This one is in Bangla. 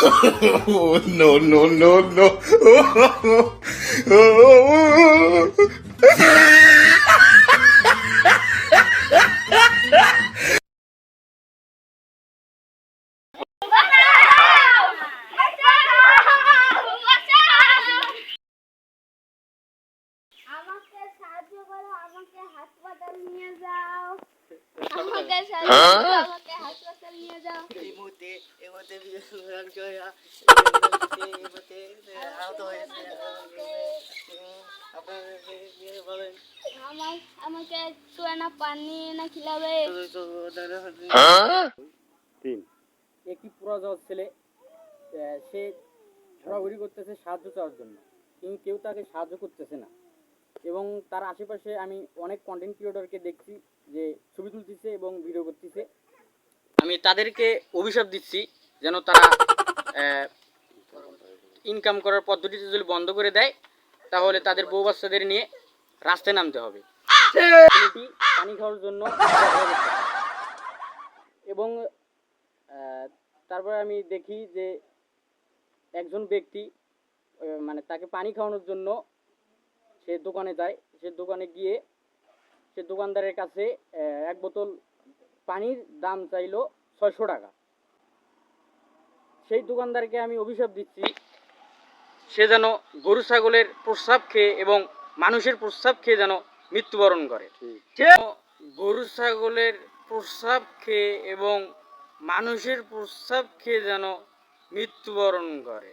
Oh, no, no, no, no. আমাকে সাহায্য করো, আমাকে হাসপাতাল নিয়ে যাও। আমাকে সাহায্য করো, আমাকে হাসপাতাল নিয়ে যাও। এই মুহূর্তে আহত হয়েছে। বলেন আমাকে একটু না পানি না খিলাবে। একটি পুরা যাওয়ার ছেলে সে ঘোরাঘুরি করতেছে সাহায্য চাওয়ার জন্য, কিন্তু কেউ তাকে সাহায্য করতেছে না। এবং তার আশেপাশে আমি অনেক কন্টেন্ট ক্রিয়েটরকে দেখছি যে ছবি তুলতেছে এবং ভিডিও করতেছে। আমি তাদেরকে অভিশাপ দিচ্ছি যেন তারা ইনকাম করার পদ্ধতিতে যদি বন্ধ করে দেয়, তাহলে তাদের বউ বাচ্চাদের নিয়ে রাস্তায় নামতে হবে। ছেলেটি পানি খাওয়ার জন্য এবং তারপরে আমি দেখি যে একজন ব্যক্তি মানে তাকে পানি খাওয়ানোর জন্য সে দোকানে যায়। সে দোকানে গিয়ে সে দোকানদারের কাছে এক বোতল পানির দাম চাইলো 600 টাকা। সেই দোকানদারকে আমি অভিশাপ দিচ্ছি সে যেন গরু ছাগলের প্রস্রাব খেয়ে এবং মানুষের প্রস্রাব খেয়ে যেন মৃত্যুবরণ করে। গরু ছাগলের প্রস্রাব খেয়ে এবং মানুষের প্রস্রাব খেয়ে যেন মৃত্যুবরণ করে।